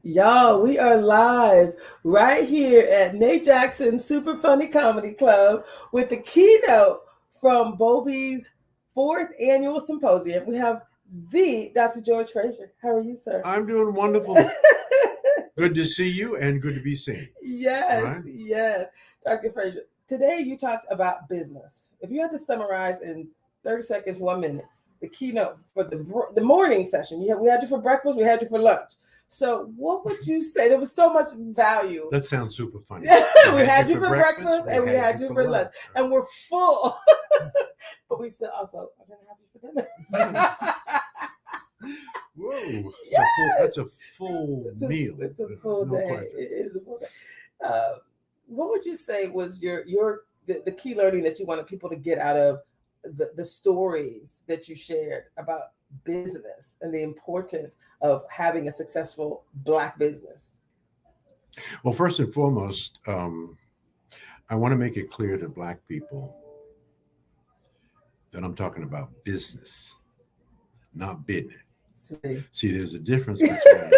Y'all, we are live right here at Nate Jackson's Super Funny Comedy Club with the keynote from Bobby's fourth annual symposium. We have the Dr. George Fraser. How are you, sir? I'm doing wonderful. Good to see you and good to be seen. All Yes, right. yes. Dr. Fraser, today you talked about business. If you had to summarize in 30 seconds, 1 minute, the keynote for the morning session, we had you for breakfast, we had you for lunch. So, what would you say? There was so much value. That sounds super funny. We had you for breakfast and we had you for lunch, and we're full. But we still also are going to have you for dinner. Whoa. Yes. That's a full meal. It's a full No day. question. It is a full day. What would you say was the key learning that you wanted people to get out of the stories that you shared about business and the importance of having a successful Black business? Well, first and foremost, I want to make it clear to Black people that I'm talking about business, not business. See, there's a difference between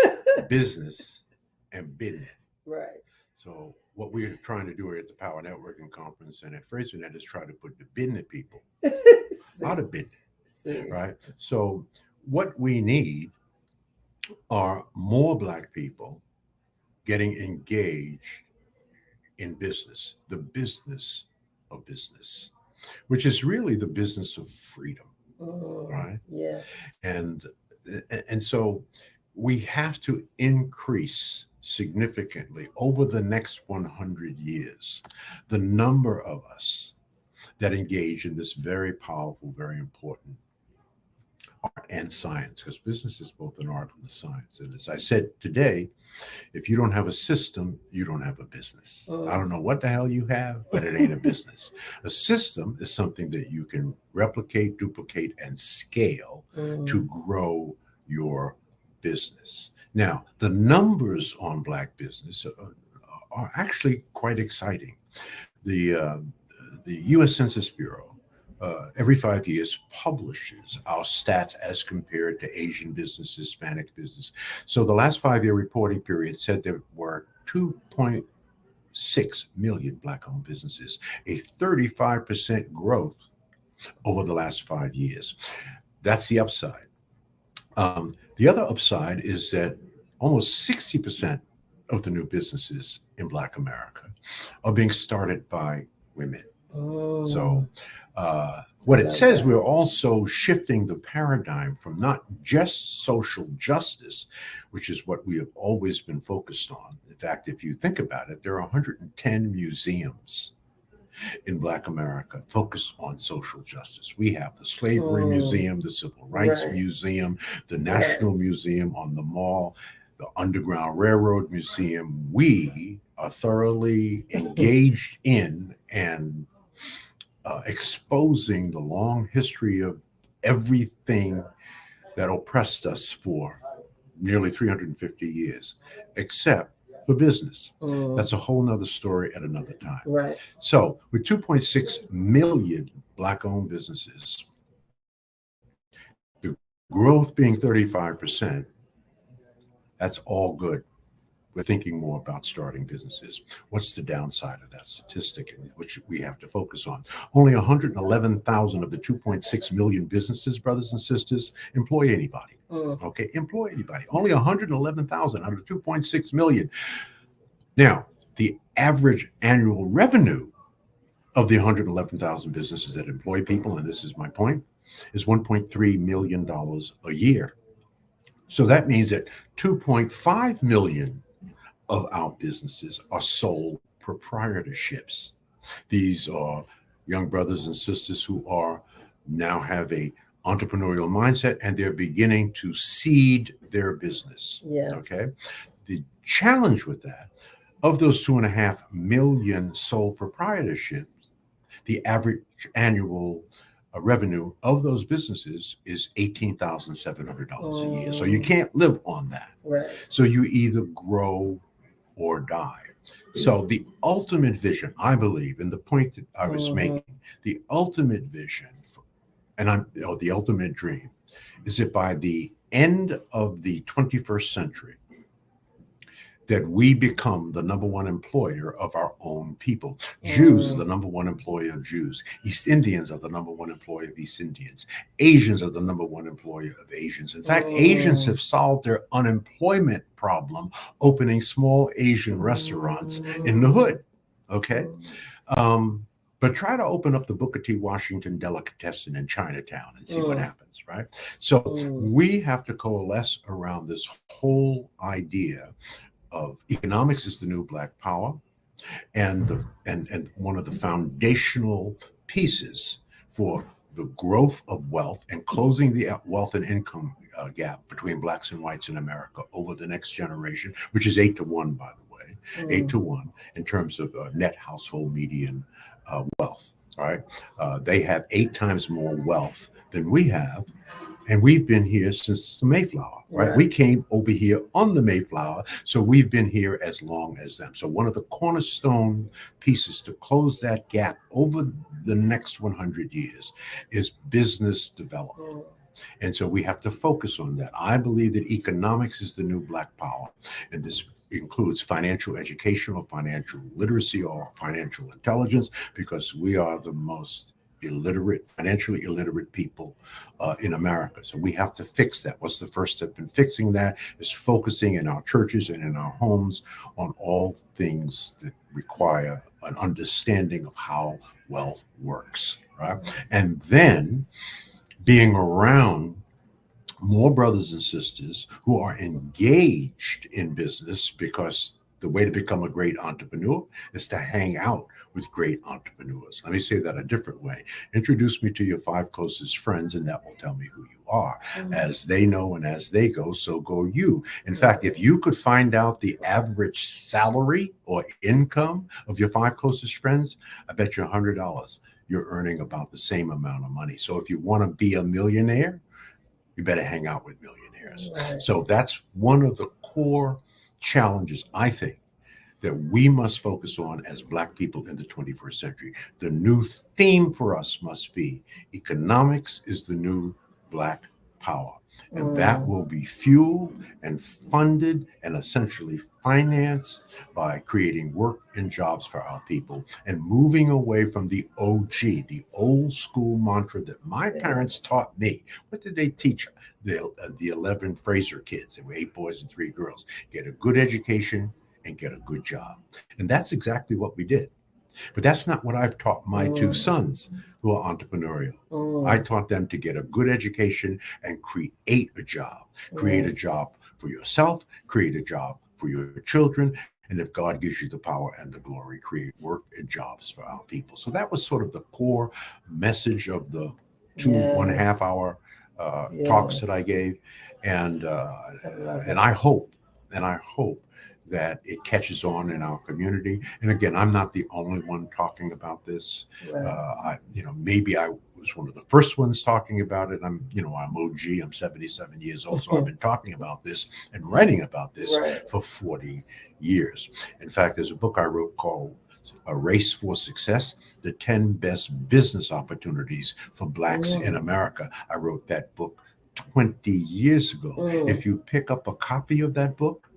business and business. Right. So what we're trying to do here at the Power Networking Conference and at Fraser Net is try to put the business people out of business, right? So what we need are more Black people getting engaged in business, the business of business, which is really the business of freedom, right? Yes. And so we have to increase significantly over the next 100 years the number of us that engage in this very powerful, very important art and science, because business is both an art and a science. And as I said today, if you don't have a system, you don't have a business. I don't know what the hell you have, but it ain't a business. A system is something that you can replicate, duplicate, and scale to grow your business. Now, the numbers on Black business are actually quite exciting. The U.S. Census Bureau every 5 years publishes our stats as compared to Asian business, Hispanic business. So the last 5 year reporting period said there were 2.6 million Black owned businesses, a 35% growth over the last 5 years. That's the upside. The other upside is that almost 60% of the new businesses in Black America are being started by women. So, what it says, we're also shifting the paradigm from not just social justice, which is what we have always been focused on. In fact, if you think about it, there are 110 museums in Black America focused on social justice. We have the Slavery Museum, the Civil Rights Museum, the National Museum on the Mall, the Underground Railroad Museum. We are thoroughly engaged in and exposing the long history of everything that oppressed us for nearly 350 years, except for business. That's a whole nother story at another time. Right. So with 2.6 million Black owned businesses, the growth being 35%, that's all good. We're thinking more about starting businesses. What's the downside of that statistic, which we have to focus on? Only 111,000 of the 2.6 million businesses, brothers and sisters, employ anybody. Okay, employ anybody. Only 111,000 out of 2.6 million. Now, the average annual revenue of the 111,000 businesses that employ people, and this is my point, is $1.3 million a year. So that means that 2.5 million of our businesses are sole proprietorships. These are young brothers and sisters who are now have a entrepreneurial mindset and they're beginning to seed their business. Yes. Okay. The challenge with that, of those 2.5 million sole proprietorships, the average annual revenue of those businesses is $18,700 a year. So you can't live on that. Right. So you either grow or die. So the ultimate vision, I believe, and the point that I was making, the ultimate vision, the ultimate dream, is that by the end of the 21st century, that we become the number one employer of our own people. Jews is the number one employer of Jews. East Indians are the number one employer of East Indians. Asians are the number one employer of Asians. In fact, Asians have solved their unemployment problem opening small Asian restaurants in the hood. Okay. Um, but try to open up the Booker T. Washington delicatessen in Chinatown and see what happens, right? So we have to coalesce around this whole idea of economics is the new black power, and and one of the foundational pieces for the growth of wealth and closing the wealth and income gap between blacks and whites in America over the next generation, which is 8-1, by the way, 8-1 in terms of net household median wealth. All right, they have 8 times more wealth than we have, and we've been here since the Mayflower, right? We came over here on the Mayflower, so we've been here as long as them. So one of the cornerstone pieces to close that gap over the next 100 years is business development. And so we have to focus on that. I believe that economics is the new black power, and this includes financial education or financial literacy or financial intelligence, because we are the most financially illiterate people in America. So we have to fix that. What's the first step in fixing that? Is focusing in our churches and in our homes on all things that require an understanding of how wealth works, right? And then being around more brothers and sisters who are engaged in business, because the way to become a great entrepreneur is to hang out with great entrepreneurs. Let me say that a different way. Introduce me to your 5 closest friends, and that will tell me who you are. As they know and as they go, so go you. In fact, if you could find out the average salary or income of your 5 closest friends, I bet you $100 you're earning about the same amount of money. So if you want to be a millionaire, you better hang out with millionaires. So that's one of the core challenges, I think, that we must focus on as Black people in the 21st century. The new theme for us must be economics is the new black power. And that will be fueled and funded and essentially financed by creating work and jobs for our people and moving away from the OG, the old school mantra that my parents taught me. What did they teach the 11 Fraser kids? There were 8 boys and 3 girls. Get a good education and get a good job. And that's exactly what we did. But that's not what I've taught my 2 sons who are entrepreneurial. I taught them to get a good education and create a job. Create a job for yourself, create a job for your children, and if God gives you the power and the glory, create work and jobs for our people. So that was sort of the core message of the 2.5 hour talks that I gave. And I hope that it catches on in our community. And again, I'm not the only one talking about this. Maybe I was one of the first ones talking about it. I'm OG. I'm 77 years old, so I've been talking about this and writing about this for 40 years. In fact, there's a book I wrote called A Race for Success: The 10 Best Business Opportunities for Blacks in America. I wrote that book 20 years ago. If you pick up a copy of that book,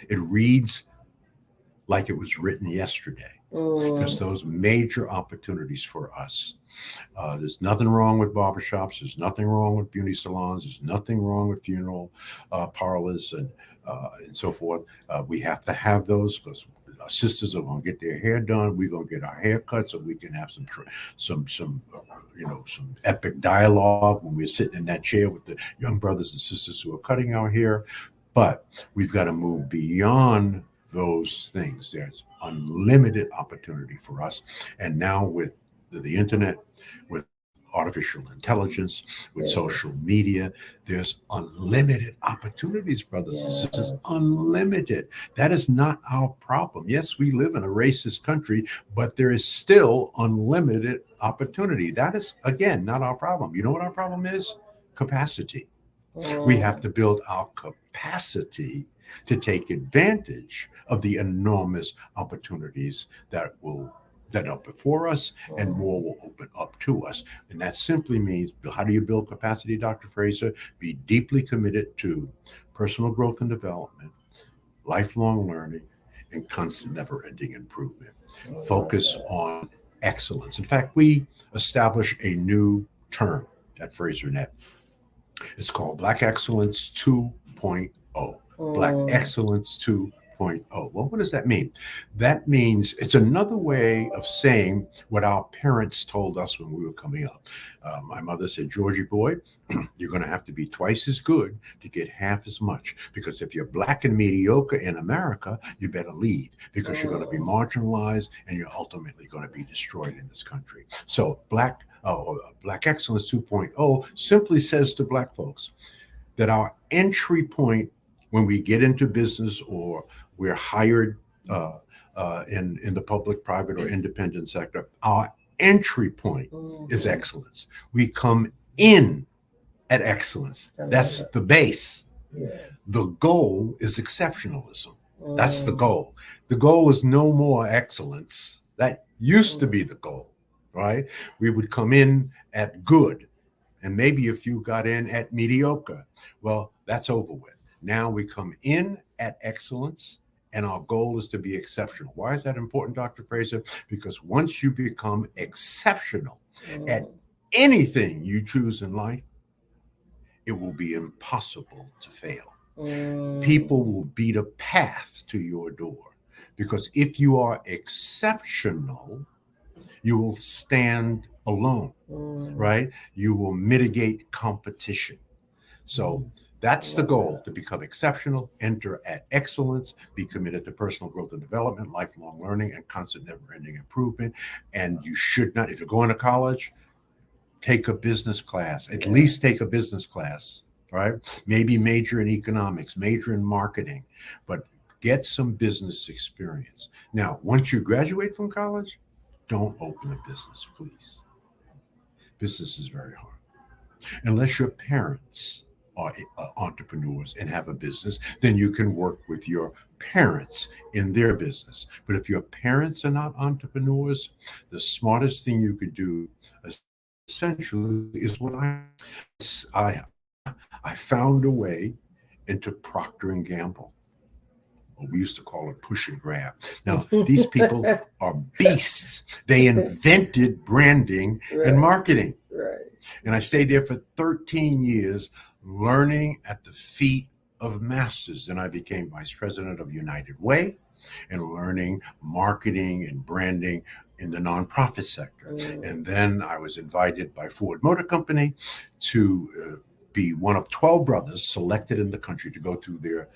it reads like it was written yesterday, because those major opportunities for us. There's nothing wrong with barbershops. There's nothing wrong with beauty salons. There's nothing wrong with funeral parlors and so forth. We have to have those because our sisters are going to get their hair done. We're going to get our hair cut so we can have some epic dialogue when we're sitting in that chair with the young brothers and sisters who are cutting our hair. But we've got to move beyond those things. There's unlimited opportunity for us. And now with the internet, with artificial intelligence, with social media, there's unlimited opportunities, brothers and sisters, unlimited. That is not our problem. Yes, we live in a racist country, but there is still unlimited opportunity. That is, again, not our problem. You know what our problem is? Capacity. We have to build our capacity to take advantage of the enormous opportunities that are before us, and more will open up to us. And that simply means, how do you build capacity, Dr. Fraser? Be deeply committed to personal growth and development, lifelong learning, and constant never-ending improvement. I love Focus that. on excellence. In fact, we establish a new term at Fraser Net. It's called Black Excellence 2.0. Black Mm, Excellence 2.0. Well, what does that mean? That means it's another way of saying what our parents told us when we were coming up. My mother said, Georgie boy, you're going to have to be twice as good to get half as much. Because if you're black and mediocre in America, you better leave because you're going to be mm, marginalized and you're ultimately going to be destroyed in this country. So, Black Excellence 2.0 simply says to Black folks that our entry point when we get into business or we're hired uh, in the public, private, or independent sector, our entry point is mhm. excellence. We come in at excellence. I love That's it. the base. Yes. The goal is exceptionalism. That's the Mm, goal. The goal is no more excellence. That used to mm, be the goal, right? We would come in at good, and maybe if you got in at mediocre, well, that's over with. Now we come in at excellence, and our goal is to be exceptional. Why is that important, Dr. Fraser? Because once you become exceptional at mm, anything you choose in life, it will be impossible to fail. mm, People will beat a path to your door because if you are exceptional, you will stand alone, mm, right? You will mitigate competition. So mm. I that's the love goal, that. to become exceptional, enter at excellence, be committed to personal growth and development, lifelong learning, and constant never ending improvement. And you should not, if you're going to college, take a business class, at least take Yes. a business class, right? Maybe major in economics, major in marketing, but get some business experience. Now, once you graduate from college, don't open a business, please. Business is very hard. Unless your parents are entrepreneurs and have a business, then you can work with your parents in their business. But if your parents are not entrepreneurs, the smartest thing you could do essentially is what I did. I found a way into Procter and Gamble. Well, we used to call it push and grab. Now, these people are beasts. They invented branding and Right. marketing. Right. And I stayed there for 13 years learning at the feet of masters. Then I became vice president of United Way and learning marketing and branding in the nonprofit sector. Mm, And then I was invited by Ford Motor Company to be one of 12 brothers selected in the country to go through their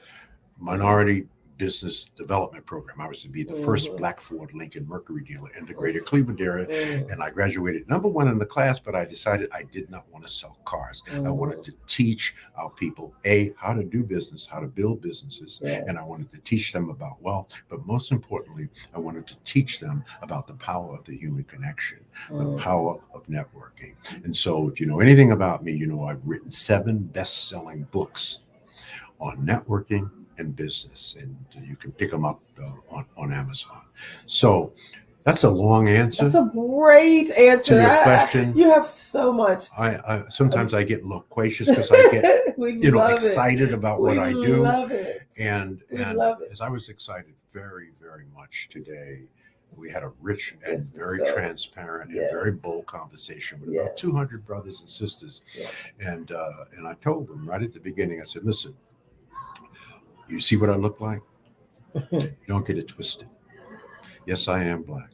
minority business development program. I was to be the first mhm, black Ford Lincoln Mercury dealer in the greater Cleveland area. mm, And I graduated number one in the class, but I decided I did not want to sell cars. I wanted mhm. to teach our people, A, how to do business, how to build businesses. And I Yes. wanted to teach them about wealth. But most importantly, I wanted to teach them about the power of the human connection, the Mm, power of networking. And so if you know anything about me, you know I've written 7 best-selling books on networking and business, and you can pick them up on Amazon. So that's a long that's answer a great to answer. your question. You have so much. I Um, sometimes I get loquacious because I get we love it. excited about what We I do, love it. We and love it. as I was excited very much today, we had a rich and This is very so, transparent and very yes, bold conversation with about yes, 200 brothers and sisters, yes. and I told them right at the beginning, I said, listen, you see what I look like? Don't get it twisted. Yes, I am black,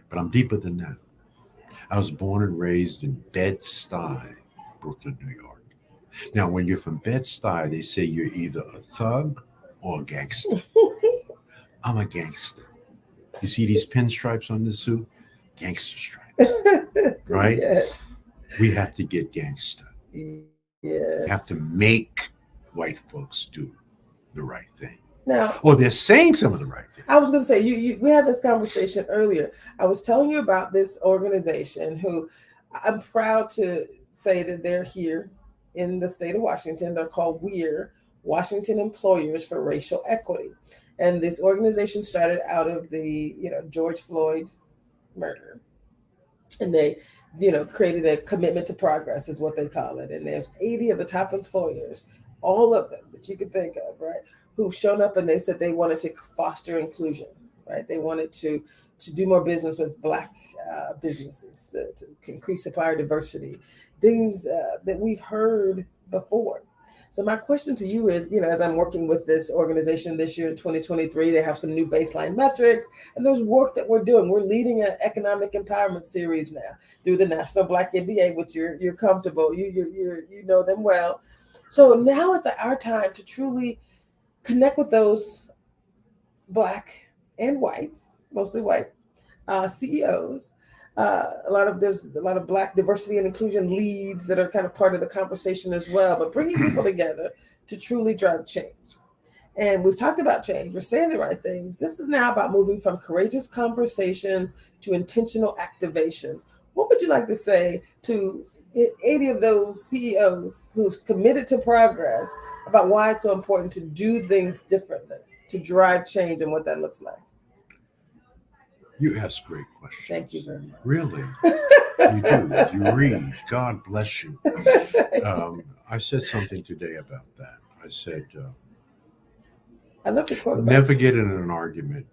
but I'm deeper than that. I was born and raised in Bed-Stuy, Brooklyn, New York. Now, when you're from Bed-Stuy, they say you're either a thug or a gangster. I'm a gangster. You see these pinstripes on this suit? Gangster stripes, right? Yes, We have to get gangster. yes. We have to make white folks do the right thing. Now, Or they're saying some of the right thing. I was going to say, we had this conversation earlier. I was telling you about this organization who I'm proud to say that they're here in the state of Washington. They're called WEIR, Washington Employers for Racial Equity. And this organization started out of the, George Floyd murder. And they, created a commitment to progress is what they call it. And there's 80 of the top employers all of them that you could think of, right, who've shown up and they said they wanted to foster inclusion, right? They wanted to do more business with Black businesses, to increase supplier diversity, things that we've heard before. So my question to you is, as I'm working with this organization this year in 2023, they have some new baseline metrics, and there's work that we're doing. We're leading an economic empowerment series now through the National Black MBA, which you're comfortable, you know them well. So now is our time to truly connect with those Black and white, mostly white CEOs. There's a lot of Black diversity and inclusion leads that are kind of part of the conversation as well, but bringing people together to truly drive change. And we've talked about change. We're saying the right things. This is now about moving from courageous conversations to intentional activations. What would you like to say to 80 of those CEOs who've committed to progress about why it's so important to do things differently, to drive change and what that looks like? You ask great questions. Thank you very much. Really? You do. You read. God bless you. I said something today about that. I said, I love the quote. Never get in an argument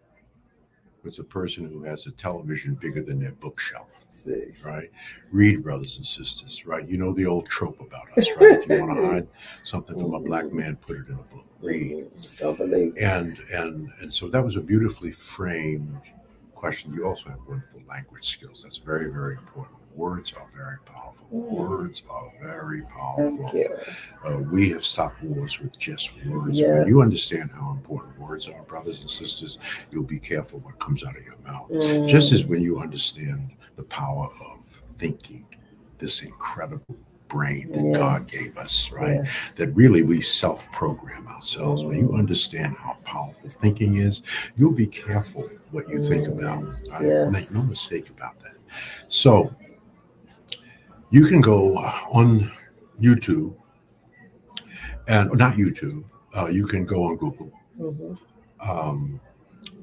with a person who has a television bigger than their bookshelf. See. Right? Read, brothers and sisters. Right? You know the old trope about us, right? If you want to hide something from a Black man, put it in a book. Read. Don't believe. And so that was a beautifully framed question. You also have wonderful language skills. That's very, very important. Words are very powerful. Words are very powerful. Thank you. We have stopped wars with just words. Yes. When you understand how important words are, brothers and sisters, you'll be careful what comes out of your mouth. Just as when you understand the power of thinking, this incredible brain that God gave us, right? Yes. That really we self-program ourselves. When you understand how powerful thinking is, you'll be careful what you think about. Right? Make no mistake about that. So you can go on YouTube, and not YouTube. You can go on Google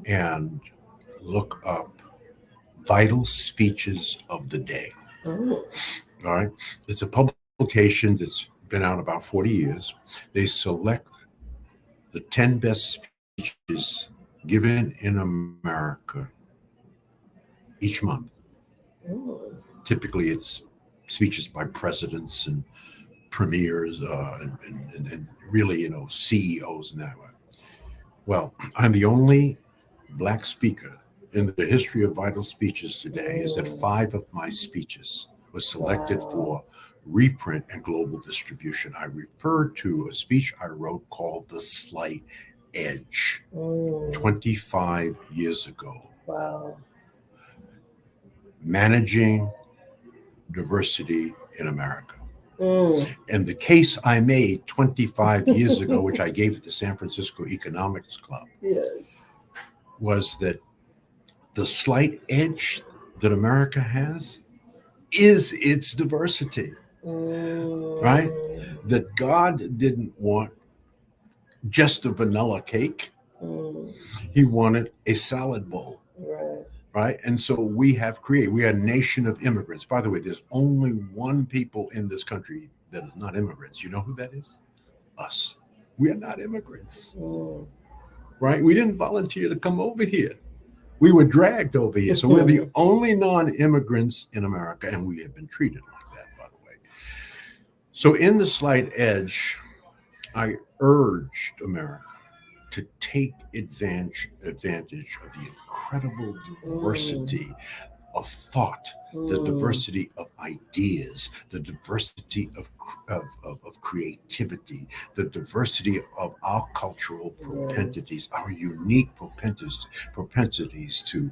and look up vital speeches of the day. All right, it's a publication that's been out about 40 years. They select the 10 best speeches given in America each month. Typically, it's speeches by presidents and premiers and really, CEOs and that way. Well, I'm the only Black speaker in the history of vital speeches today is that 5 of my speeches were selected for reprint and global distribution. I referred to a speech I wrote called The Slight Edge 25 years ago. Wow. Managing diversity in America. And the case I made 25 years ago, which I gave at the San Francisco Economics Club, was that the slight edge that America has is its diversity, right? That God didn't want just a vanilla cake. He wanted a salad bowl. Right. And so we are a nation of immigrants. By the way, there's only one people in this country that is not immigrants. You know who that is? Us. We are not immigrants. Right? We didn't volunteer to come over here. We were dragged over here. So we're the only non-immigrants in America, and we have been treated like that, by the way. So in The Slight Edge, I urged America to take advantage of the incredible diversity of thought, the diversity of ideas, the diversity of creativity, the diversity of our cultural propensities, our unique propensities to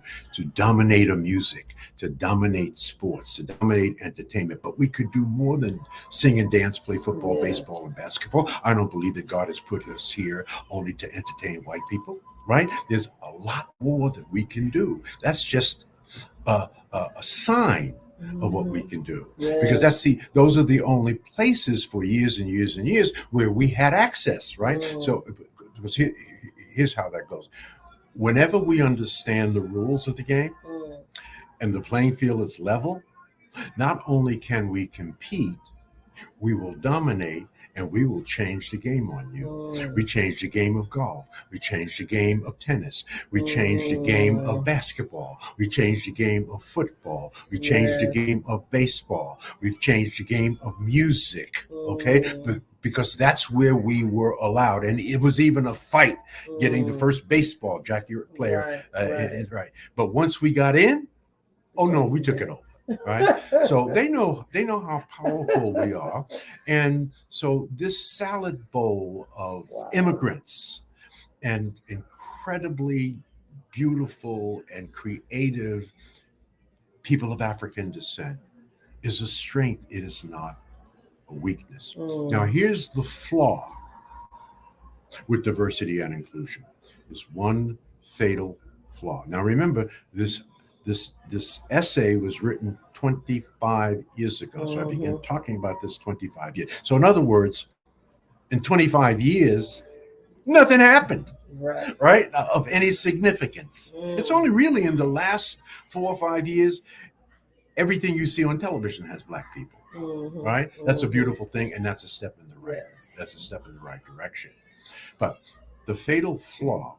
dominate a music, to dominate sports, to dominate entertainment. But we could do more than sing and dance, play football, baseball, and basketball. I don't believe that God has put us here only to entertain white people, right? There's a lot more that we can do. That's just a sign of what we can do, because those are the only places for years and years and years where we had access, right? So here's how that goes. Whenever we understand the rules of the game and the playing field is level, not only can we compete, we will dominate and we will change the game on you. We changed the game of golf. We changed the game of tennis. We changed the game of basketball. We changed the game of football. We changed the game of baseball. We've changed the game of music, okay? Because that's where we were allowed. And it was even a fight getting the first baseball Jackie player. Right. But once we got in, oh no, we took it over. Right. So they know how powerful we are. And so this salad bowl of immigrants and incredibly beautiful and creative people of African descent is a strength. It is not a weakness. Now, here's the flaw with diversity and inclusion. Is one fatal flaw. Now, remember, this essay was written 25 years ago. So I began talking about this 25 years. So in other words, in 25 years, nothing happened, right? Of any significance. It's only really in the last 4 or 5 years, everything you see on television has Black people, right? That's a beautiful thing, and that's a step in the right. That's a step in the right direction. But the fatal flaw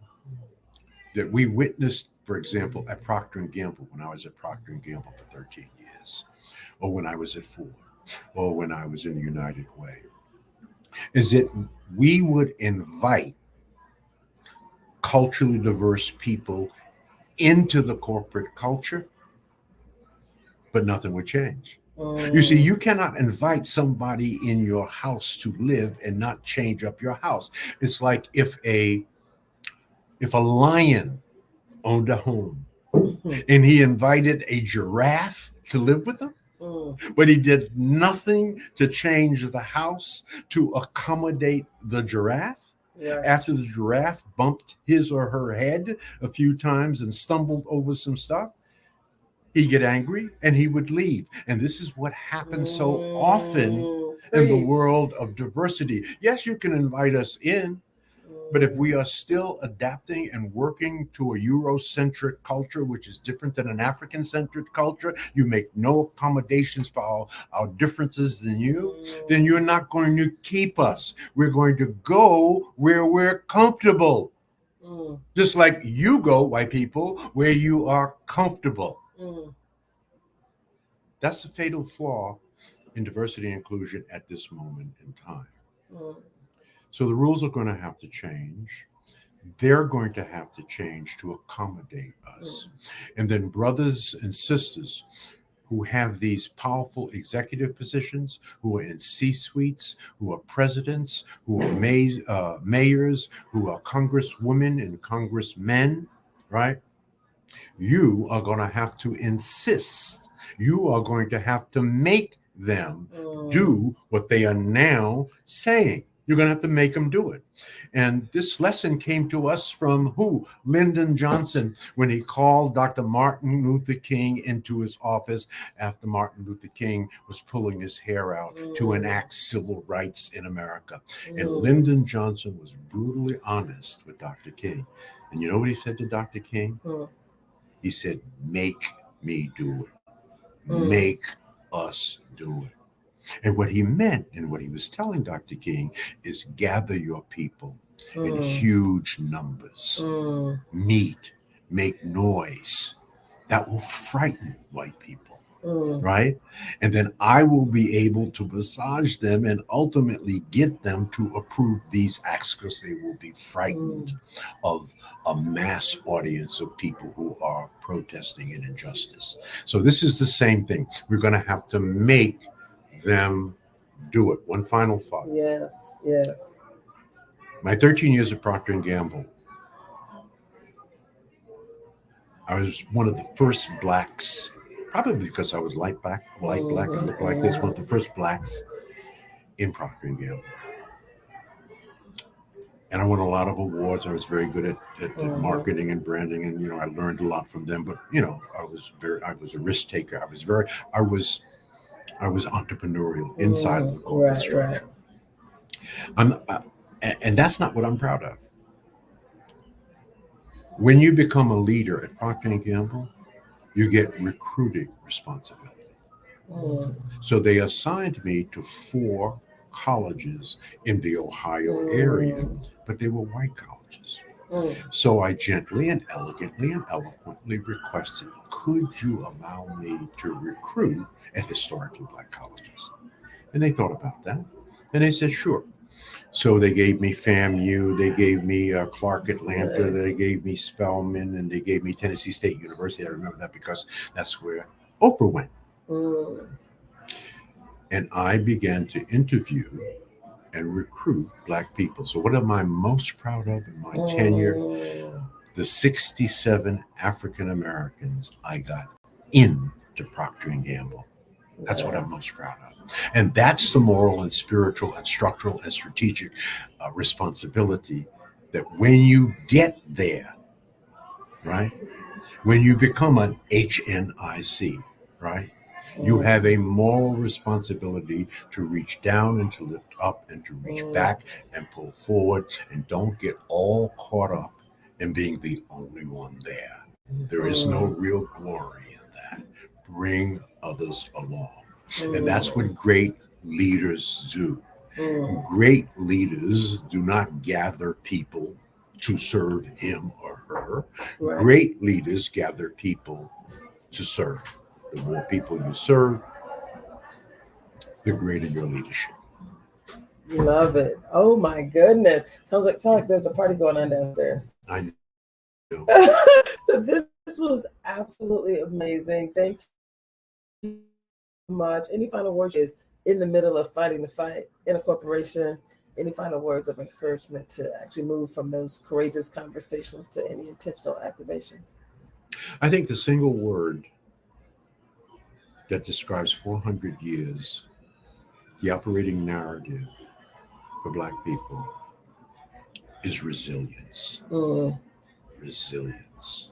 that we witnessed, for example, at Procter & Gamble, when I was at Procter & Gamble for 13 years, or when I was at Ford, or when I was in the United Way, is that we would invite culturally diverse people into the corporate culture, but nothing would change. You see, you cannot invite somebody in your house to live and not change up your house. It's like if a lion owned a home and he invited a giraffe to live with him, but he did nothing to change the house to accommodate the giraffe. After the giraffe bumped his or her head a few times and stumbled over some stuff, he'd get angry and he would leave. And this is what happens so often in the world of diversity. Yes, you can invite us in, but if we are still adapting and working to a Eurocentric culture, which is different than an African-centric culture, you make no accommodations for our differences than you, then you're not going to keep us. We're going to go where we're comfortable. Just like you go, white people, where you are comfortable. That's the fatal flaw in diversity and inclusion at this moment in time. So the rules are going to have to change. They're going to have to change to accommodate us. And then brothers and sisters who have these powerful executive positions, who are in C-suites, who are presidents, who are mayors, who are congresswomen and congressmen, right? You are going to have to insist. You are going to have to make them do what they are now saying. You're going to have to make them do it. And this lesson came to us from who? Lyndon Johnson, when he called Dr. Martin Luther King into his office after Martin Luther King was pulling his hair out to enact civil rights in America. And Lyndon Johnson was brutally honest with Dr. King. And you know what he said to Dr. King? He said, make me do it. Make us do it. And what he meant and what he was telling Dr. King is gather your people in huge numbers. Meet, make noise. That will frighten white people, right? And then I will be able to massage them and ultimately get them to approve these acts because they will be frightened of a mass audience of people who are protesting an injustice. So this is the same thing. We're going to have to make them do it. One final thought. Yes. My 13 years at Procter & Gamble, I was one of the first blacks, probably because I was light black and looked like this, one of the first blacks in Procter & Gamble. And I won a lot of awards. I was very good at marketing and branding, and I learned a lot from them. But I was a risk taker. I was entrepreneurial inside of the corporate structure. And that's not what I'm proud of. When you become a leader at Procter & Gamble, you get recruiting responsibility. So they assigned me to 4 colleges in the Ohio area, but they were white colleges. Mm. So I gently and elegantly and eloquently requested, could you allow me to recruit at historically black colleges? And they thought about that. And they said, sure. So they gave me FAMU, they gave me Clark Atlanta, they Nice. gave me Spelman, and they gave me Tennessee State University. I remember that because that's where Oprah went. Mm. And I began to interview and recruit black people. So what am I most proud of in my tenure? Mm. The 67 African Americans I got into Procter & Gamble. That's what I'm Nice. most proud of. And that's the moral and spiritual and structural and strategic responsibility that when you get there, right? When you become an HNIC, right? You have a moral responsibility to reach down and to lift up and to reach back and pull forward, and don't get all caught up in being the only one there. There is no real glory in that. Bring others along. And that's what great leaders do. Great leaders do not gather people to serve him or her. Right. Great leaders gather people to serve. The more people you serve, the greater your leadership. Love it. Oh my goodness. Sounds like there's a party going on downstairs. I know. So this was absolutely amazing. Thank you so much. Any final words is in the middle of fighting the fight in a corporation? Any final words of encouragement to actually move from those courageous conversations to any intentional activations? I think the single word that describes 400 years, the operating narrative for black people, is resilience. Resilience.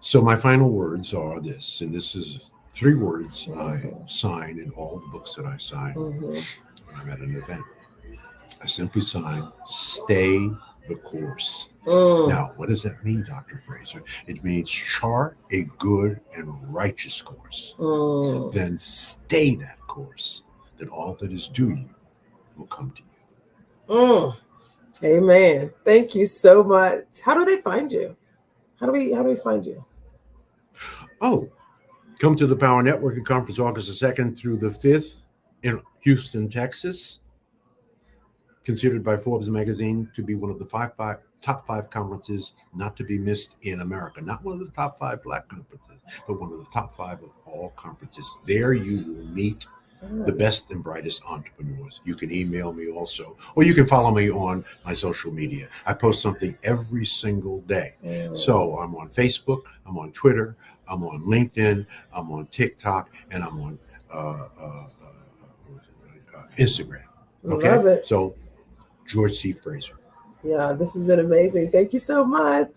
So my final words are this, and this is 3 words I sign in all the books that I sign when I'm at an event. I simply sign, stay the course. Now, what does that mean, Dr. Fraser? It means chart a good and righteous course. Then stay that course, that all that is due you will come to you. Amen. Thank you so much. How do they find you? How do we find you? Oh, come to the Power Networking Conference August the 2nd through the 5th in Houston, Texas. Considered by Forbes magazine to be one of the top five conferences not to be missed in America. Not one of the top 5 black conferences, but one of the top 5 of all conferences. There you will meet the best and brightest entrepreneurs. You can email me also, or you can follow me on my social media. I post something every single day. So I'm on Facebook, I'm on Twitter, I'm on LinkedIn, I'm on TikTok, and I'm on Instagram. Okay? Love it. So George C. Fraser. Yeah, this has been amazing. Thank you so much.